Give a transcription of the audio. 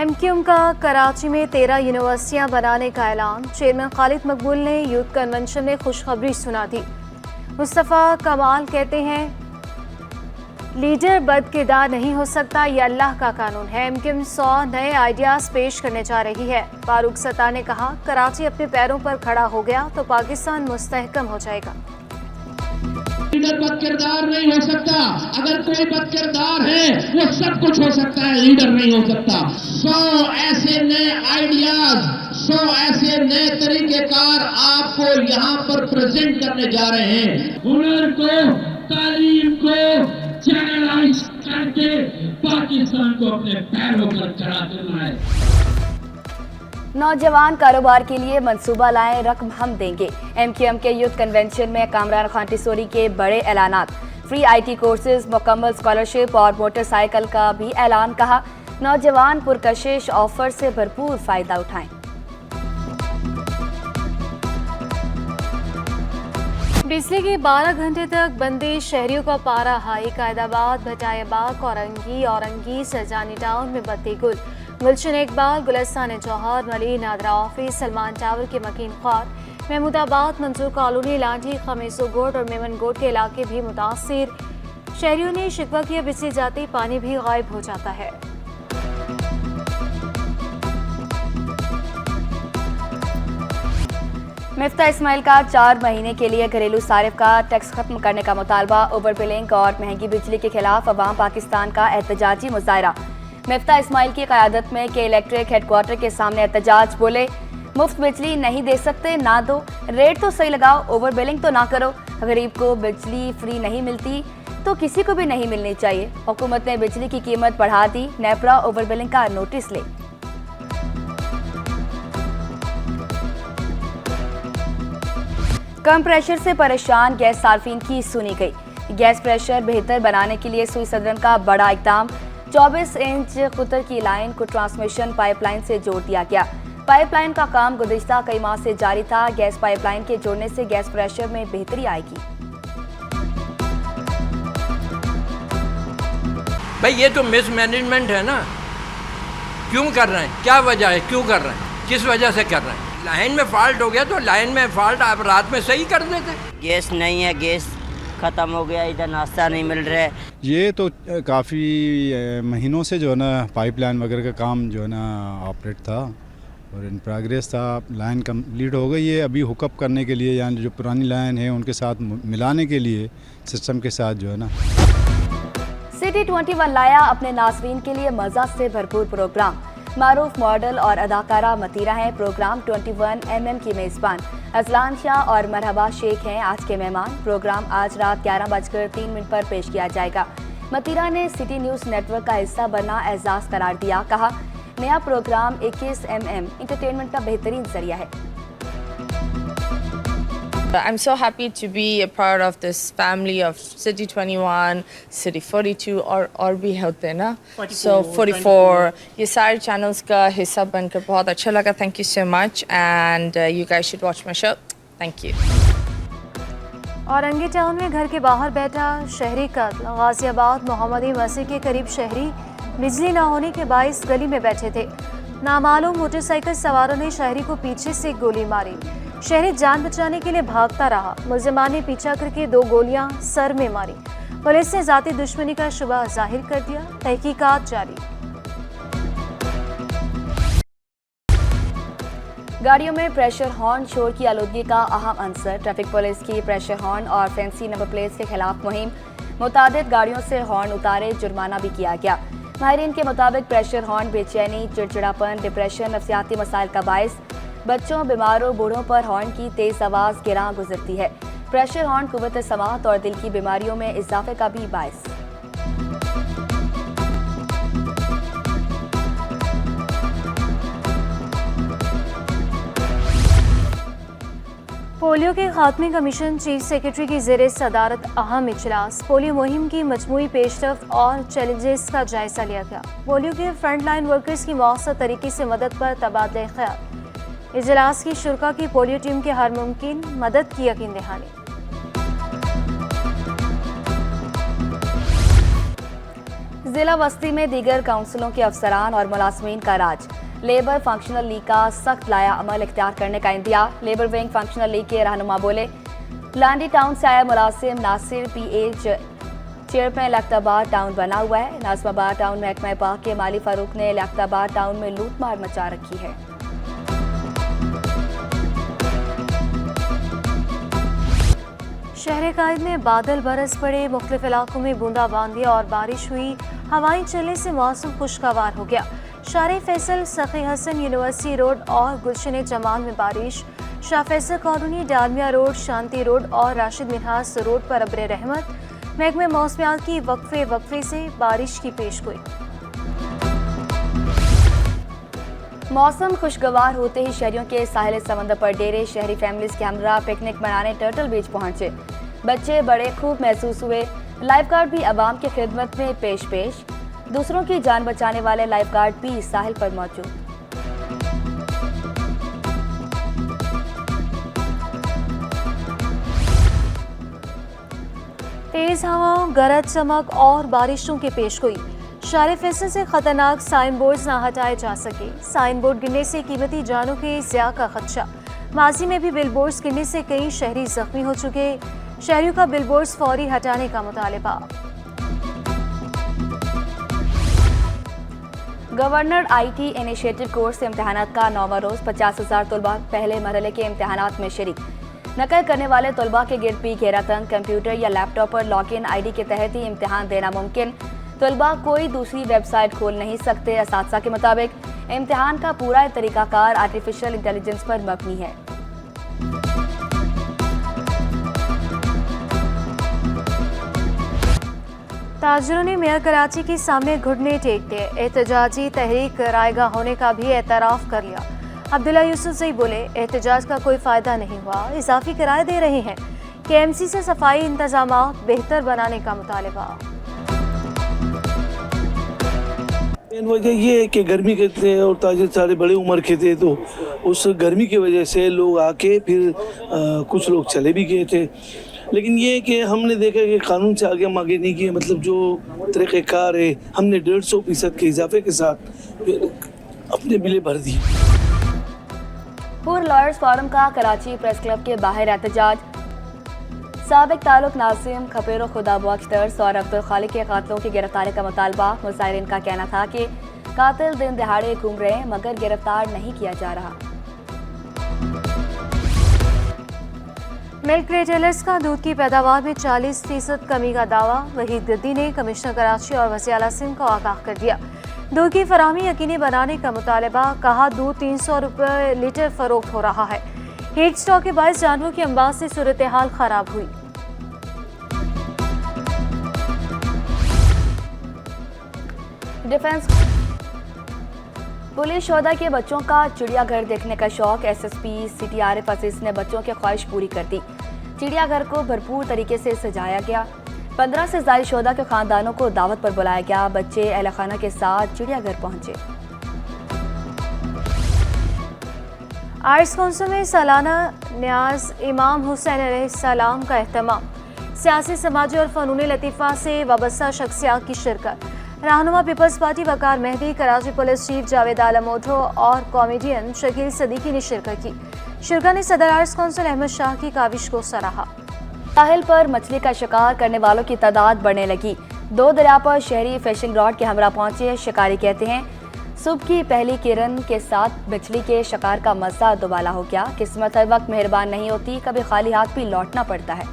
MQM का कराची में 13 यूनिवर्सिटियां बनाने का ऐलान। चेयरमैन खालिद मकबूल ने यूथ कन्वेंशन में खुशखबरी सुना दी। मुस्तफ़ा कमाल कहते हैं लीडर बदकिरदार नहीं हो सकता, यह अल्लाह का कानून है। एमक्यूएम 100 नए आइडियाज पेश करने जा रही है। फारूक सत्तार ने कहा कराची अपने पैरों पर खड़ा हो गया तो पाकिस्तान मुस्तहकम हो जाएगा। लीडर बदकिरदार नहीं हो सकता, अगर कोई बदकिरदार है वो सब कुछ हो सकता है, लीडर नहीं हो सकता। 100 ऐसे नए आइडियाज, 100 ऐसे नए तरीकेकार आपको यहाँ पर प्रेजेंट करने जा रहे हैं। हुनर को, तालीम को चैनलाइज करके पाकिस्तान को अपने पैरों पर खड़ा करना है। नौजवान कारोबार के लिए मंसूबा लाएं, रकम हम देंगे। एमक्यूएम के यूथ कन्वेंशन में कामरान खान टिसोरी के बड़े ऐलानात। फ्री आईटी कोर्सेज, मुकम्मल स्कॉलरशिप और मोटरसाइकिल का भी ऐलान। कहा नौजवान पुरकशिश ऑफर से भरपूर फायदा उठाएं। बिजली की 12 घंटे तक बंदी, शहरियों का पारा हाई। कायदाबाद, भटायाबाद, औरंगी, सरजानी टाउन में बत्ती गुल। गुलशन इकबाल, गुलस्तान जौहर, मली, नादरा ऑफिस, सलमान टावर के मकीन ख्वार, महमूदाबाद, मंसूर कॉलोनी, लाठी, खमीसो गोट और मेमन गोट के इलाके भी मुतासिर। शहरियों ने शिकवा किया बिजली जाती पानी भी गायब हो जाता है। मिफ्ता इस्माइल का 4 महीने के लिए घरेलू सारिफ का टैक्स खत्म करने का मुतालबा। ओवर बिलिंग और महंगी बिजली के खिलाफ अवाम पाकिस्तान का एहतजाजी मुजाहरा। मिफ्ता इस्माइल की क़यादत में के इलेक्ट्रिक हेडक्वार्टर के सामने एहतजाज। बोले मुफ्त बिजली नहीं दे सकते, ना दो, रेट तो सही लगाओ, ओवर बिलिंग तो ना करो। गरीब को बिजली फ्री नहीं मिलती तो किसी को भी नहीं मिलनी चाहिए। हुकूमत ने बिजली की कीमत बढ़ा दी, नेपरा ओवर बिलिंग का नोटिस ले। कम प्रेशर से परेशान गैस सार्फिन की सुनी गई। गैस प्रेशर बेहतर बनाने के लिए सुई सदरन का बड़ा इकदाम। 24 इंच कुतर की लाइन को ट्रांसमिशन पाइपलाइन से जोड़ दिया गया। पाइपलाइन का काम गुज़िश्ता कई माह से जारी था। गैस पाइपलाइन के जोड़ने से गैस प्रेशर में बेहतरी आएगी। भाई ये तो मिसमैनेजमेंट है ना, क्यों कर रहे हैं, क्या वजह है, क्यों कर रहे हैं, किस वजह से कर रहे हैं। लाइन में फॉल्ट हो गया तो लाइन में फॉल्ट आप रात में सही कर देते। गैस नहीं है, गैस ख़त्म हो गया, इधर नाश्ता नहीं मिल रहा है। ये तो काफ़ी महीनों से जो है ना पाइपलाइन वगैरह का काम जो है ना ऑपरेट था और इन प्रोग्रेस था। लाइन कंप्लीट हो गई है, अभी हुकअप करने के लिए यानी जो पुरानी लाइन है उनके साथ मिलाने के लिए सिस्टम के साथ जो है ना। सिटी 21 लाया अपने नाज़रीन के लिए मज़ा से भरपूर प्रोग्राम। मारूफ मॉडल और अदाकारा मतीरा हैं प्रोग्राम 21mm की मेज़बान। अजलान शाह और मरहबा शेख हैं आज के मेहमान। प्रोग्राम आज रात 11:03 पर पेश किया जाएगा। मतीरा ने सिटी न्यूज़ नेटवर्क का हिस्सा बनना एजाज़ करार दिया। कहा नया प्रोग्राम 21mm इंटरटेनमेंट का बेहतरीन जरिया है। I'm so happy to be a part of this family of City 21, City 42 और भी होते हैं ना, so 44 ये सारे चैनल्स का हिस्सा बनकर बहुत अच्छा लगा। Thank you so much and you guys should watch my show. Thank you. Orangi town में घर के बाहर बैठा शहरी कत्ल। गाजियाबाद मोहम्मदी मस्जिद के करीब शहरी बिजली न होने के बाइस गली में बैठे थे। नामालूम मोटरसाइकिल सवारों ने शहरी को पीछे से गोली मारी। शहरी जान बचाने के लिए भागता रहा। मुलजिमान ने पीछा करके 2 गोलियां सर में मारी। पुलिस ने जाती दुश्मनी का शुबा जाहिर कर दिया। तहकीकात जारी। गाड़ियों में प्रेशर हॉर्न शोर की आलूदगी का अहम अंसर। ट्रैफिक पुलिस की प्रेशर हॉर्न और फैंसी नंबर प्लेट्स के खिलाफ मुहिम। मुतादिद गाड़ियों से हॉर्न उतारे, जुर्माना भी किया गया। माहिरीन के मुताबिक प्रेशर हॉर्न बेचैनी, चिड़चिड़ापन, डिप्रेशन, नफ्सियाती मसाइल का बायस। बच्चों, बीमारों, बूढ़ों पर हॉर्न की तेज आवाज़ गिरां गुजरती है। प्रेशर हॉर्न कुव्वत समात और दिल की बीमारियों में इजाफे का भी बायस। पोलियो के खात्मे का मिशन चीफ सेक्रेटरी की ज़ेर सदारत अहम इजलास। पोलियो मुहिम की मजमूई पेशरफ्त और चैलेंजेस का जायजा लिया गया। पोलियो के फ्रंट लाइन वर्कर्स की मौसर तरीके से मदद पर तबादला ख्याल। इजलास की शुरा की पोलियो टीम के हर मुमकिन मदद की यकीन दहानी। जिला बस्ती में दीगर काउंसिलों के अफसरान और मुलाजमीन का राज। लेबर फंक्शनल लीग का सख्त लाया अमल इख्तियार करने का इंतहा। लेबर विंग फंक्शनल लीग के रहनुमा बोले, लांडी टाउन से आया मुलाजिम Nasir PH chairman Liaquatabad town बना हुआ है। नाज़िमाबाद टाउन महकमा पाक के माली फारूक ने लियाकताबाद टाउन में लूटमार मचा रखी है। शहर कायद में बादल बरस पड़े, मुख्तलिफ इलाकों में बूंदाबांदी और बारिश हुई। हवाएं चलने से मौसम खुशगवार हो गया। शारे फैसल, सखी हसन यूनिवर्सिटी रोड और गुलशन जमाल में बारिश। शाह फैसल कॉलोनी, डालमिया रोड, शांति रोड और राशिद मिन्हास रोड पर अब्र रहमत। महकमे मौसमियात की वक्फे से बारिश की पेशगोई। मौसम खुशगवार होते ही शहरियों के साहिल समंदर पर डेरे शहरी फैमिलीज के हमरा पिकनिक मनाने टर्टल बीच पहुंचे। बच्चे बड़े खूब महसूस हुए। लाइफ गार्ड भी आवाम की खिदमत में पेश। दूसरों की जान बचाने वाले लाइफ गार्ड भी साहिल पर मौजूद। तेज हवाओं, गरज चमक और बारिशों की पेशगोई। शारे फैसल से खतरनाक साइन बोर्ड न हटाए जा सके। साइन बोर्ड गिरने से कीमती जानों के ज़िया का खदशा। माजी में भी बिलबोर्ड्स गिरने से कई शहरी जख्मी हो चुके। शहरियों का बिलबोर्ड्स फौरी हटाने का मुतालिबा। गवर्नर IT इनिशिएटिव कोर्स इम्तहानात का 9वां रोज 50,000 तलबा पहले मरहले के इम्तहानात में शरीक। नकल करने वाले तलबा के गिरद भी घेरा तंग, कंप्यूटर या लैपटॉप पर लॉगिन ID के तहत ही इम्तहान देना मुमकिन। तलबा कोई दूसरी वेबसाइट खोल नहीं सकते। असातिज़ा के मुताबिक इम्तहान का पूरा तरीकाकार आर्टिफिशियल इंटेलिजेंस पर मबनी है। ताजरों ने मेयर कराची के सामने घुटने टेक दिए। एहतजाजी तहरीक रायगा होने का भी एतराफ़ कर लिया। अब्दुल्ला यूसुफजई बोले, एहतजाज का कोई फ़ायदा नहीं हुआ, इजाफी किराए दे रहे हैं। KMC से सफाई इंतजाम बेहतर बनाने का मुतालिबा। मेन वजह ये है कि गर्मी के थे और ताजिर सारे बड़े उम्र के थे, तो उस गर्मी की वजह से लोग आके फिर कुछ लोग चले भी गए थे। लेकिन ये है कि हमने देखा कि कानून से आगे हम आगे नहीं किए, मतलब जो तरीक़ेकार है हमने 150% के इजाफे के साथ फिर अपने बिलें भर दी। पूर्व लॉयर्स फोरम का कराची प्रेस क्लब के बाहर एहतजाज। साबिक ताल्लुक नाज़िम खपेरो खुदा बख्श दर्स और अब्दुल खालिक के कातिलों की गिरफ्तारी का मुतालबा। मुज़ाहिरीन का कहना था कि कातिल दिन दिहाड़े घूम रहे हैं मगर गिरफ्तार नहीं किया जा रहा। मिल्क रिटेलर्स का दूध की पैदावार में 40% कमी का दावा। वहीद गद्दी ने कमिश्नर कराची और वज़ीर आला सिंध को आगाह कर दिया। दूध की फराहमी यकीनी बनाने का मुतालबा। कहा, दूध 300 रुपये लीटर फरोख्त हो रहा है। हीट स्टॉक के बायस जानवरों की अम्बास से सूरत हाल खराब हुई। डिफेंस पुलिस शोधा के बच्चों का चिड़ियाघर देखने का शौक। SSP CTRF अजीज ने बच्चों की ख्वाहिश पूरी कर दी। चिड़ियाघर को भरपूर तरीके से सजाया गया। 15 से ज़ायद शोधा के खानदानों को दावत पर बुलाया गया। बच्चे अहले खाना के साथ चिड़ियाघर पहुंचे। आर्ट्स काउंसिल में सालाना न्याज इमाम हुसैन अलैहिस्सलाम का एहतमाम। सियासी, समाजी और फ़नून लतीफ़ा से वाबस्ता शख्सियात की शिरकत। रहनुमा पीपल्स पार्टी वकार मेहदी, कराची पुलिस चीफ जावेद आलम ओठो और कॉमेडियन शकील सदीकी ने शिरकत की। शिरकत ने सदर आर्ट्स काउंसिल अहमद शाह की काविश को सराहा। साहिल पर मछली का शिकार करने वालों की तादाद बढ़ने लगी। 2 दरिया पर शहरी फिशिंग रॉड के हमरा पहुंचे। शिकारी कहते हैं, सुबह की पहली किरण के साथ मछली के शिकार का मजा दोबाला हो गया। किस्मत हर वक्त मेहरबान नहीं होती, कभी खाली हाथ भी लौटना पड़ता है।